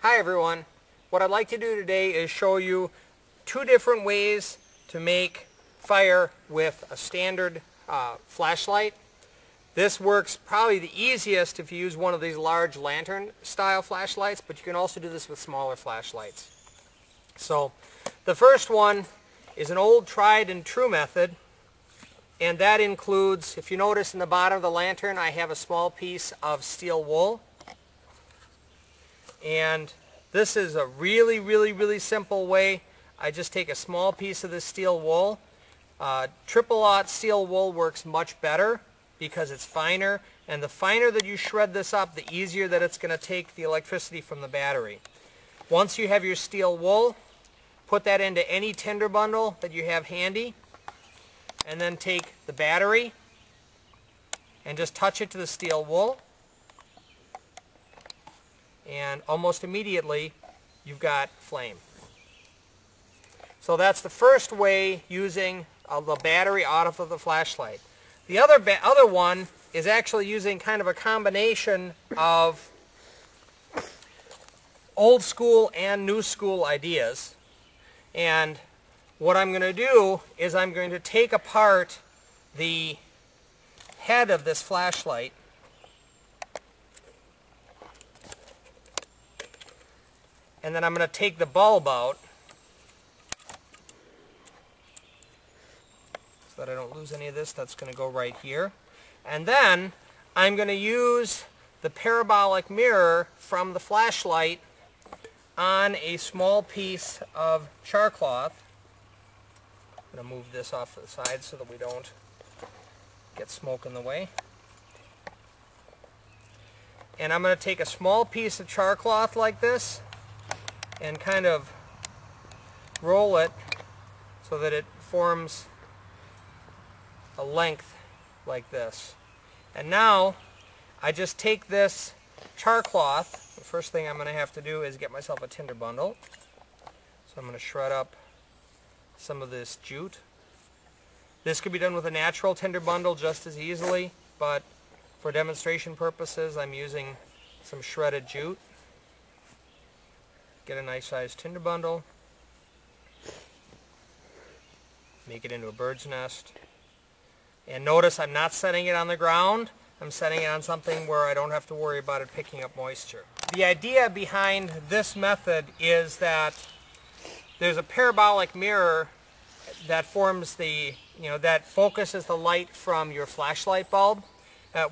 Hi everyone. What I'd like to do today is show you two different ways to make fire with a standard flashlight. This works probably the easiest if you use one of these large lantern style flashlights, but you can also do this with smaller flashlights. So the first one is an old tried and true method, and that includes, if you notice in the bottom of the lantern, I have a small piece of steel wool. And this is a really simple way. I just take a small piece of this steel wool. Triple-aught steel wool works much better because it's finer, and the finer that you shred this up, the easier that it's going to take the electricity from the battery. Once you have your steel wool, put that into any tinder bundle that you have handy, and then take the battery and just touch it to the steel wool. And almost immediately you've got flame. So that's the first way, using the battery out of the flashlight. The other one is actually using kind of a combination of old school and new school ideas. And what I'm going to do is I'm going to take apart the head of this flashlight, and then I'm going to take the bulb out so that I don't lose any of this. That's going to go right here. And then I'm going to use the parabolic mirror from the flashlight on a small piece of char cloth. I'm going to move this off to the side so that we don't get smoke in the way. And I'm going to take a small piece of char cloth like this and kind of roll it so that it forms a length like this. And now I just take this char cloth. The first thing I'm going to have to do is get myself a tinder bundle. So I'm going to shred up some of this jute. This could be done with a natural tinder bundle just as easily, but for demonstration purposes I'm using some shredded jute. Get a nice sized tinder bundle, make it into a bird's nest, and notice I'm not setting it on the ground. I'm setting it on something where I don't have to worry about it picking up moisture. The idea behind this method is that there's a parabolic mirror that forms that focuses the light from your flashlight bulb.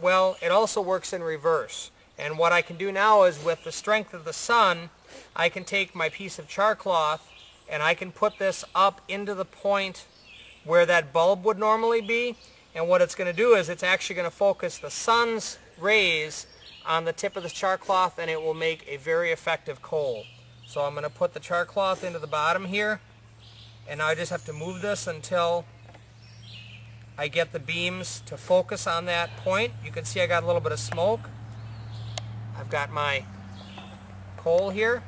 Well, it also works in reverse. And what I can do now is, with the strength of the sun, I can take my piece of char cloth and I can put this up into the point where that bulb would normally be. And what it's going to do is it's actually going to focus the sun's rays on the tip of the char cloth, and it will make a very effective coal. So I'm going to put the char cloth into the bottom here, and now I just have to move this until I get the beams to focus on that point. You can see I got a little bit of smoke. I've got my coal here.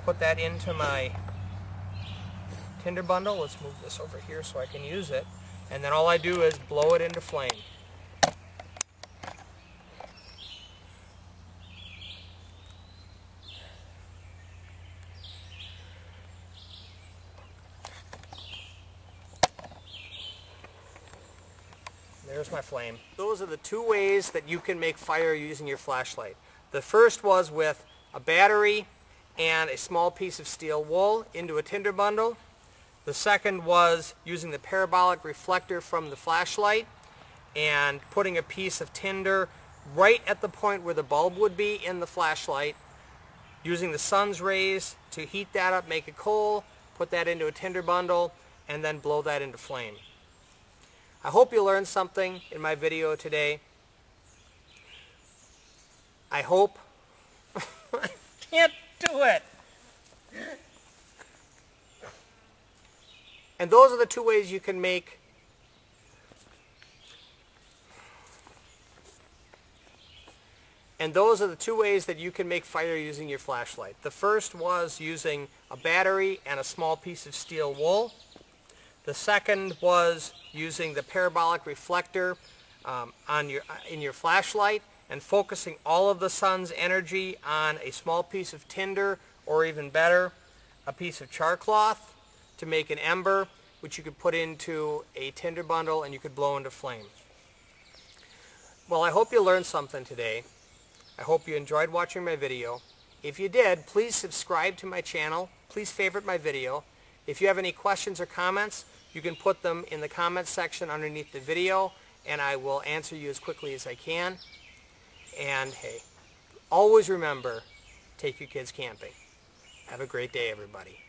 Put that into my tinder bundle. Let's move this over here so I can use it. And then all I do is blow it into flame. There's my flame. Those are the two ways that you can make fire using your flashlight. The first was with a battery and a small piece of steel wool into a tinder bundle. The second was using the parabolic reflector from the flashlight and putting a piece of tinder right at the point where the bulb would be in the flashlight, using the sun's rays to heat that up, make a coal, put that into a tinder bundle, and then blow that into flame. I hope you learned something in my video today. I hope... I can't do it! And those are the two ways you can make that you can make fire using your flashlight. The first was using a battery and a small piece of steel wool. The second was using the parabolic reflector in your flashlight and focusing all of the sun's energy on a small piece of tinder, or even better, a piece of char cloth to make an ember, which you could put into a tinder bundle and you could blow into flame. Well, I hope you learned something today. I hope you enjoyed watching my video. If you did, please subscribe to my channel. Please favorite my video. If you have any questions or comments, you can put them in the comments section underneath the video, and I will answer you as quickly as I can. And hey, always remember, take your kids camping. Have a great day, everybody.